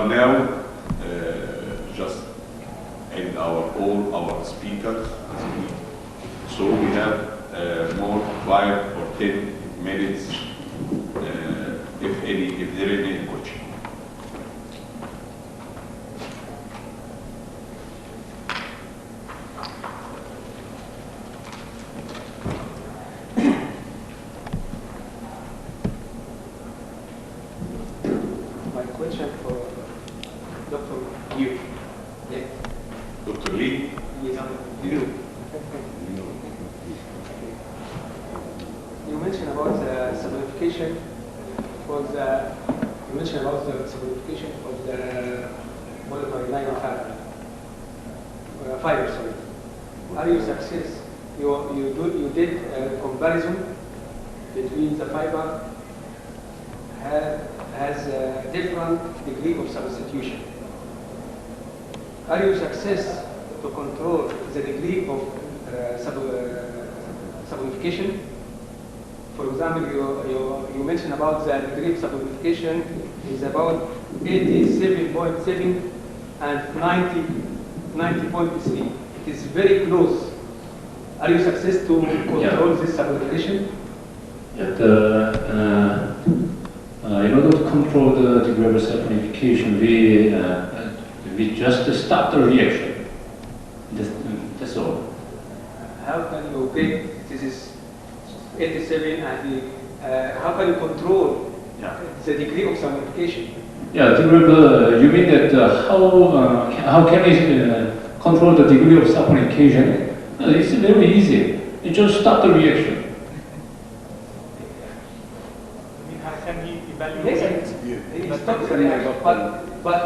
are now just end all our speakers. So we have more 5 or 10 minutes, if there is any question. My question for Dr. Yu. Yeah. Dr. Lee? Yes, Yu. You mentioned about the simplification for the. You mentioned about the simplification of the molecular fiber. Sorry. Are you success? You did a comparison between the fiber has a different degree of substitution. Are you success to control the degree of sublimation? For example, you mentioned about the degree of sublimation is about 87.7 and 90.3. It is very close. Are you success to control this sublimation? In order to control the degree of saponification, we just stop the reaction. That's all. How can you take this is 87 and how can you control the degree of saponification? Yeah, you mean that how can we control the degree of saponification? It's very easy. You just stop the reaction. Yes, he stops the reaction, but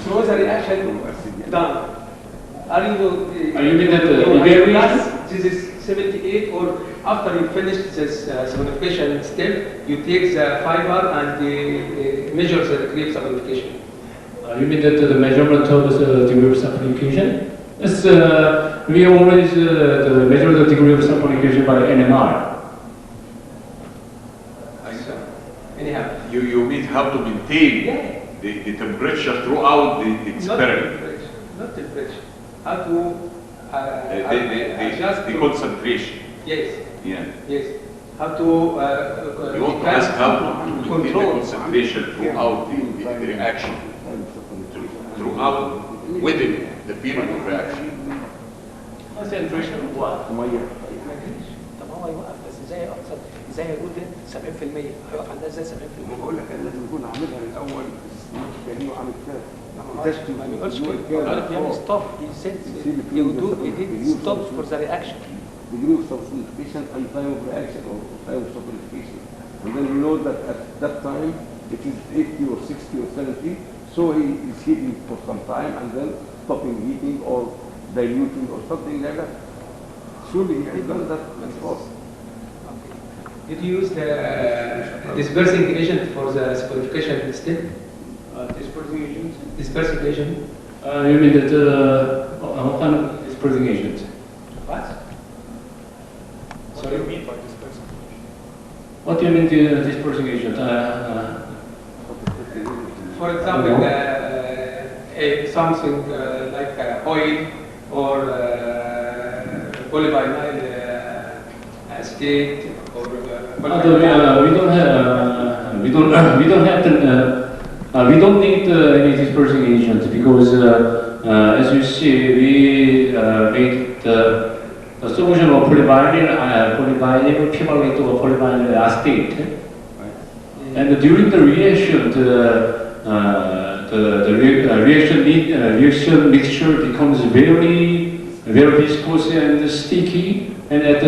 through the reaction done. Are you mean that evaluation? This is 78, or after you finish this saponification step, you take the fiber and measure the degree of saponification. You mean that the measurement of the degree of saponification? Yes, we always measure the degree of saponification by NMR. Anyhow. You mean how to maintain the temperature throughout the experiment? Not temperature. How to adjust the concentration. Yes. Yeah. Yes. How to you want to ask how to maintain the concentration throughout the reaction, throughout within the period of reaction. concentration of what؟ طب هو يوقف بس ازاي اقصد ازاي هيقول ده 70% هيقف عندها ازاي 70%؟ بقول لك انا لازم يكون عاملها من الاول يعني وعامل كده ما بيقولش كده قال بيعمل ستوب he did stop for the reaction. degree of saponification and time of reaction or time of saponification, and then you know that at that time it is 80 or 60 or 70, so he is heating for some time and then stopping heating or diluting or something like that. Surely he has done that before. Did you use the dispersing agent for the saponification step? Dispersing agent? Dispersing agent? You mean that what kind of dispersing agent? What? What do you mean by dispersing agent? What do you mean the dispersing agent? For example, something like oil or polyvinyl acetate or we don't need any dispersing agent because as you see we made the solution of polyvinyl pivalate or polyvinyl acetate, and during the reaction the reaction mixture becomes very viscous and sticky, and at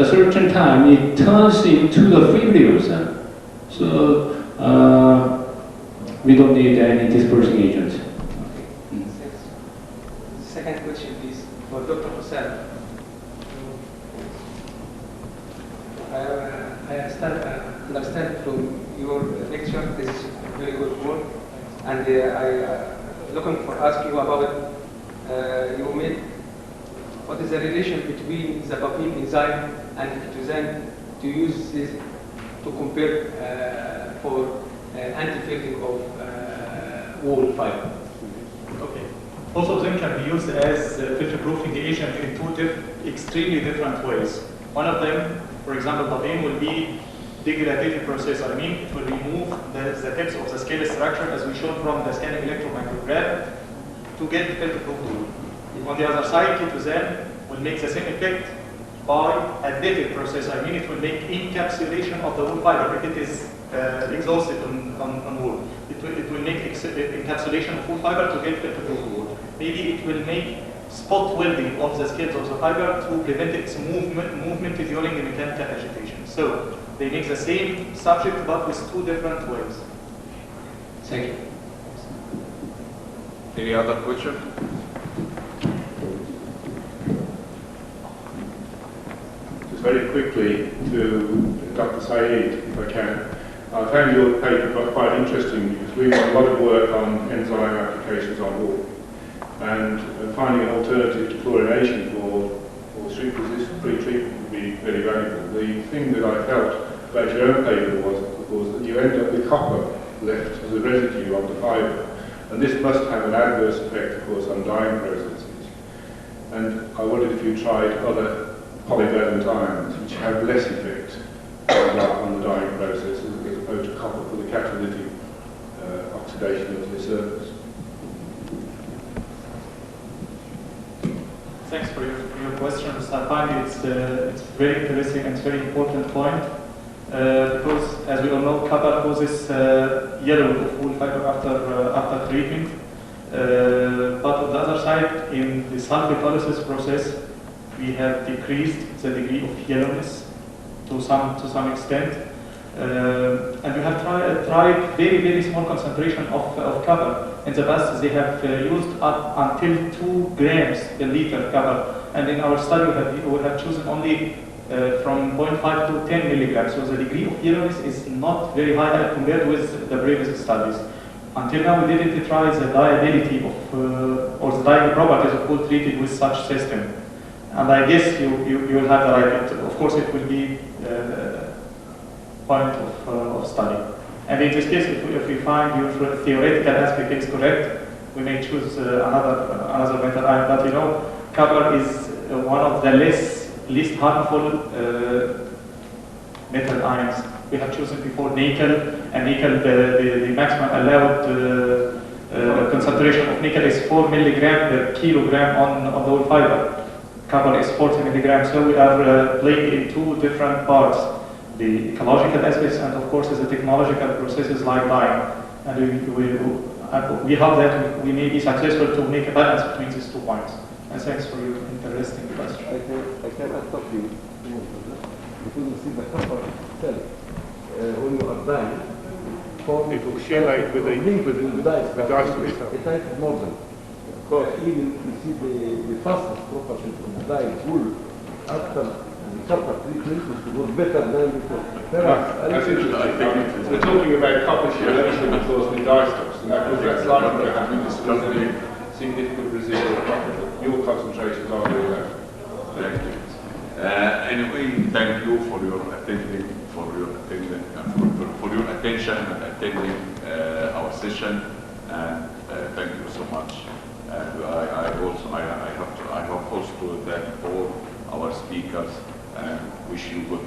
a certain time it turns into the fibrous. So we don't need any dispersing agent. Second question, please, for Dr. Hussain. I understand from your lecture this is very good work, and I looking for ask you about you made what is the relation between the Papin enzyme and Ketuzan to use this to compare for anti-filtering of wool fiber. Okay. Both of them can be used as filter-proofing agent in two extremely different ways. One of them, for example, Babin, will be degradative process. I mean, it will remove the tips of the scale structure as we showed from the scanning electron micrograph to get the filter-proof wool. On the other side, K2Zen will make the same effect by additive process. I mean, it will make encapsulation of the wool fiber if it is exhausted on wool. It will make encapsulation of wool fiber to get filter-proof wool. Maybe it will make spot welding of the scales of the fiber to prevent its movement during the mechanical agitation. So they make the same subject but with two different ways. Thank you. Any other question? Just very quickly to Dr. Saeed, if I can. I found your paper quite interesting because we've done a lot of work on enzyme applications on wool and finding an alternative to chlorination for streak-resistant pre-treatment would be very valuable. The thing that I felt about your own paper was that you end up with copper left as a residue on the fibre, and this must have an adverse effect, of course, on dyeing processes. And I wondered if you tried other polyvalent ions which have less effect on the dyeing process as opposed to copper for the catalytic oxidation of the surface. Thanks for your questions. I find it's very interesting and it's very important point because, as we all know, copper causes yellow of wool fiber after treatment. But on the other side, in the sulfatolysis process, we have decreased the degree of yellowness to some extent, and we have tried very small concentration of copper. In the past, they have used up until 2 grams per liter copper, and in our study we have chosen only from 0.5 to 10 milligrams. So the degree of yellowness is not very high compared with the previous studies. Until now, we didn't try the dyeability of or the dyeing properties of wool treated with such system. And I guess you will have the right. Of course, it will be point of study. And in this case, if we find your theoretical aspect is correct, we may choose another method. But you know, copper is one of the least harmful metal ions. We have chosen before nickel, and nickel, the maximum allowed concentration of nickel is 4 milligram per kilogram on the wool fiber. Copper is 40 milligrams, so we are playing in 2 different parts, the ecological aspects and of course the technological processes like dyeing. And we hope that we may be successful to make a balance between these 2 points. And thanks for your interesting question. I can add something because you see the copper itself, when you are dyeing, It will chelate with the dye solution. It takes more than. Of course, even you see the fastest properties of the dye wool after the copper treatment was better than before. That's interesting. We're talking about copper chelation because the dye stops, and that's likely to happen. This does be significant residual copper. Your concentrations are very low. Thank you. Anyway, thank you for your attention and attending our session, and thank you so much. And I hope also to thank all our speakers and wish you good.